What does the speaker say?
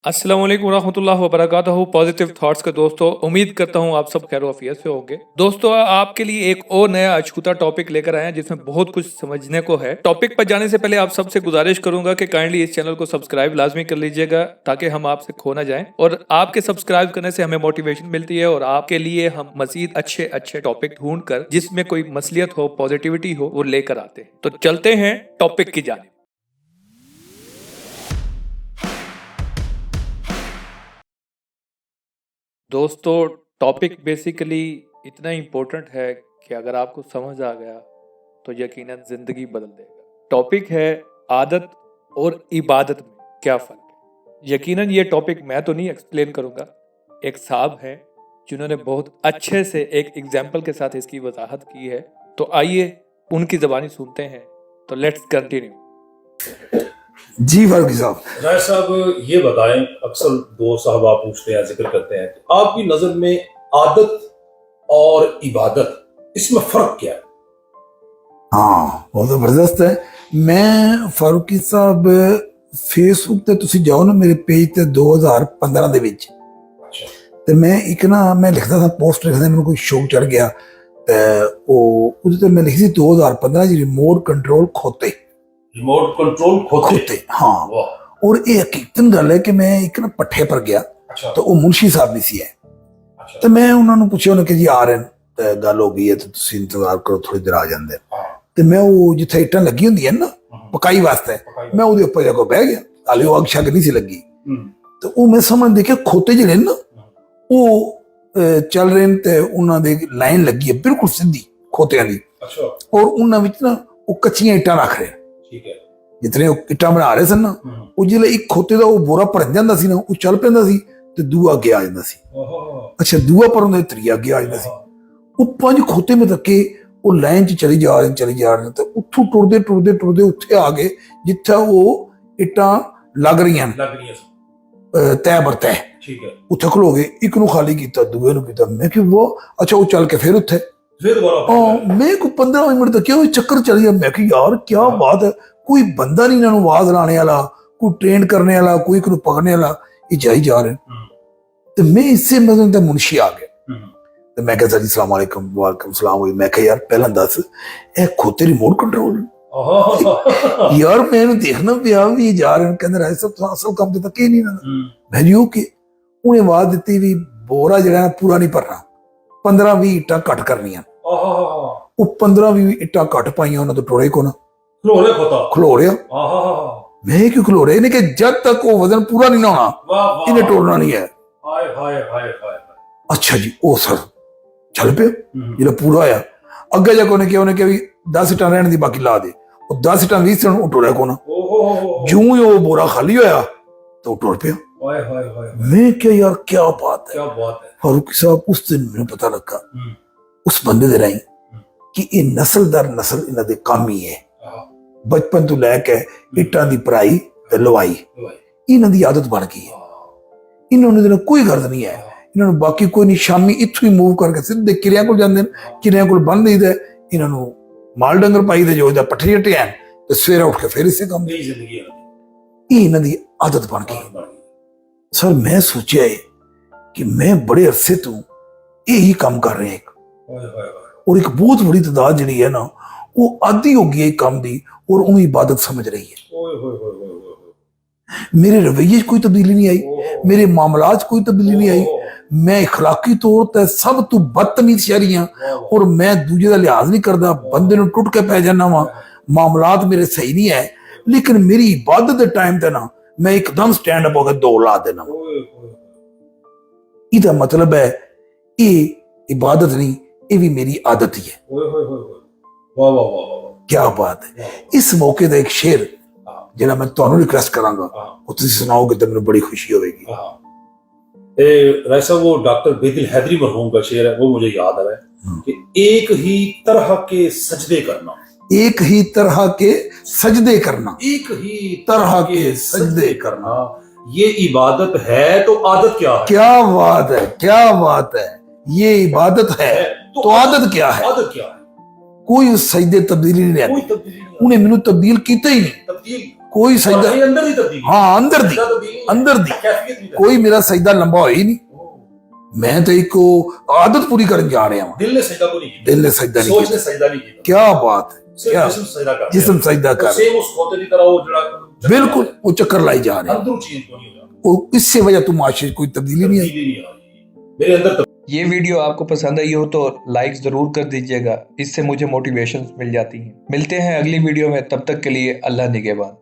अस्सलाम वालेकुम रहमतुल्लाहि व बरकातहू। पॉजिटिव थॉट्स के दोस्तों, उम्मीद करता हूँ आप सब खैर आफियत से होंगे। दोस्तों, आपके लिए एक और नया अछूता टॉपिक लेकर आए हैं जिसमें बहुत कुछ समझने को है। टॉपिक पर जाने से पहले आप सबसे गुजारिश करूंगा कि काइंडली इस चैनल को सब्सक्राइब लाजमी कर लीजिएगा ताकि हम आपसे खो ना जाएं, और आपके सब्सक्राइब करने से हमें मोटिवेशन मिलती है और आपके लिए हम मजीद अच्छे अच्छे टॉपिक ढूंढ कर जिसमें कोई मसलियत हो, पॉजिटिविटी हो, वो लेकर आते हैं। तो चलते हैं टॉपिक की जानिब। दोस्तों, टॉपिक बेसिकली इतना इम्पोर्टेंट है कि अगर आपको समझ आ गया तो यकीनन ज़िंदगी बदल देगा। टॉपिक है आदत और इबादत में क्या फ़र्क है। यकीनन ये टॉपिक मैं तो नहीं एक्सप्लेन करूँगा, एक साहब हैं जिन्होंने बहुत अच्छे से एक एग्जाम्पल के साथ इसकी वजाहत की है। तो आइए उनकी ज़बानी सुनते हैं। तो लेट्स कंटिन्यू। जी फारूकी साहब। राय साहब, ये बताएं, अक्सर दो साहब आप पूछते हैं, जिक्र करते हैं, आपकी नजर में आदत और इबादत इसमें फर्क क्या है? हाँ, बहुत जबरदस्त है। मैं फारूकी साहब फेसबुक ਤੇ ਤੁਸੀਂ ਜਾਓ ਨਾ, ਮੇਰੇ ਪੇਜ ਤੇ 2015 ਦੇ ਵਿੱਚ ਤੇ ਮੈਂ ਇੱਕ ਨਾ ਮੈਂ ਲਿਖਦਾ ਸੀ ਪੋਸਟ ਲਿਖਦਾ, ਮੈਨੂੰ ਕੋਈ ਸ਼ੌਕ ਚੜ ਗਿਆ ਤੇ ਉਹ ਉਹਦੇ ਤੇ ਮੈਂ ਲਿਖੀ ਸੀ 2015 ਜੀ ਰਿਮੋਟ ਕੰਟਰੋਲ ਖੋਤੇ। रिमोट कंट्रोल खोते। हाँ, और ये हकीकतन गल है कि मैं एक ना पट्ठे पर गया तो वो मुंशी साहब भी सी है तो मैं उन्होंने पूछा उन्होंने कि जी आ रहे हैं तो गल हो गई है तो तुम इंतजार करो, थोड़ी देर आ जाते। तो मैं वो जिथे इट्टां लगी होंदी है ना पकाई वास्ते, मैं वो उपर जाके बह गया, हाले वो अग शग नहीं सी लगी। तो वो मैं समझ देखिया खोते जिहड़े ना वो चल रहे हैं तो उन्होंने लाइन लगी है बिल्कुल सीधी खोतियां दी, और उन्होंने विच ना वो कच्चियां इट्टां रख रहे हैं। जितने इट्टां बना रहे सन ना, वो जिसले एक खोते का वो बोरा भरन जांदा सी ना, वो चल पैंदा सी ते दूआ अगे आ जांदा सी। अच्छा, दूआ भरन दे त्रीआ अगे आ जांदा सी। वो 5 खोते में तक के वो लाइन च चली जा रहे ते उत्थों टुरदे उत्थे आ गए जिथे वो इट्टां लग रही तय बर तय। उत्थे खलो गए, एक नूं खाली कीता, दूए नूं कीता। मैं कि वो अच्छा, वो चल के फिर उत्थे मैं को 15 मिनट तक क्यों चक्कर चल गया। मैं कि यार क्या बात है, कोई बंदा नहीं इन्होंने आवाज लाने वाला, कोई ट्रेन करने वाला, कोई को पकड़ने वाला, ये जाई जा रहे। तो मैं इससे मतलब तो मुंशी आ गया तो मैं कहता जी सलाम वालेकुम। वालेकुम सलाम। मैं कहा यार पहला दस ए खोते रिमोट कंट्रोल यार मैं देखना पिया भी जा रहे कहते रहे सब असल काम तो तक ही नहीं ना। मैं जी ओके, उन्हें आवाज दी भी बोरा जरा पूरा नहीं भरना, 15-20 इट्टां घट करनियां। वो 15-20 इट्टां घट पाइया, उन्होंने तो टोड़े को ना खलो रहा। मैं क्यों खलो रहा, इन्हें कि जब तक वो वजन पूरा नहीं ना होना इन्हें टोड़ना नहीं है। अच्छा जी, ओ सर चल पे जो पूरा आया अगे जाके उन्हें क्या भी 10 इट्टां रहने दी बाकी ला दे, 10 इट्टां 20 टोड़ा को ना। जूं ही वो बोरा खाली होया तो टुर पिया। मैं क्या यार क्या बात है फारूकी साहब। उस दिन मैंने पता लगा उस बंदे दे राही कि ये नस्ल दर नस्ल इन्हां दे काम ही है। बचपन तो लैके इट्टां दी पराई ते लवाई इन्हां दी आदत बन गई है। इन्होंने कोई गर्द नहीं है, इन्होंने बाकी कोई नहीं। शामी इत्थों ही मूव करके सीधे किरियां कोल जांदे, किरियां कोल बन दईदा, इन्होंने माल डंगर पाई दे जो पट्ठे जट्टे हैं ते सवेरे उठ के फिर इसे काम ये इन्हां दी आदत बन गई। सर मैं सोचा है कि मैं बड़े अरसे तो यही काम कर रहे हैं, और एक बहुत बड़ी तादाद जिहड़ी है ना वो आदी हो गई है काम दी, और उन्हें इबादत समझ रही है। मेरे रवैये कोई तब्दीली नहीं आई, मेरे मामलात कोई तब्दीली नहीं आई। मैं इखलाकी तौर पर सब तो बदतमीज शहरी हाँ, और मैं दूजे का लिहाज नहीं करता, बंदे नूं टुट के पै जाना वा। मामलात मेरे सही नहीं है, लेकिन मेरी इबादत के टाइम ते ना मैं एकदम स्टैंड अप होकर दौड़ ला देना। इसका मतलब है ये इबादत नहीं, ये भी मेरी आदत ही है। क्या बात है। इस मौके का एक शेर जिहड़ा मैं तुहानू रिक्वेस्ट करांगा वो तुसीं सुनाओगे तो मेनू बड़ी खुशी होगी। राय साहब, वो डॉक्टर बेदिल हैदरी मरहूम का शेर है, वो मुझे याद आ रहा है कि एक ही तरह के सजदे करना, एक ही तरह के सजदे करना, एक ही तरह के सजदे करना, ये इबादत है तो आदत क्या है? क्या बात है, क्या बात है। ये इबादत है तो आदत क्या है? आदत क्या है? कोई उस सजदे तब्दीली नहीं रहती, उन्हें मैनू तब्दील कीता ही नहीं। कोई सजदा ये अंदर ही तब्दीली, हाँ अंदर दी सजदा तब्दीली नहीं है, अंदर दी कैफियत नहीं कोई मेरा सजदा लंबा होया ही नहीं। मैं तो एक आदत पूरी करने जा रहा हूँ। दिल ने सजदा को नहीं किया, दिल ने सजदा नहीं सोच किया। ने सजदा नहीं किया, क्या बात है, सिर्फ क्या जिस्म सजदा कर जिस्म सजदा कर सेम उस खोते की तरह वो जड़ा बिल्कुल वो चक्कर लाई जा रहे हैं। अंदर चीज को नहीं होगा, वो इससे वजह तुम माशरे कोई तब्दीली नहीं आई। तब्दीली नहीं आ रही मेरे अंदर। ये वीडियो आपको पसंद आई हो तो लाइक जरूर कर दीजिएगा, इससे मुझे मोटिवेशन मिल जाती है। मिलते हैं अगली वीडियो में, तब तक के लिए अल्लाह निगहबान।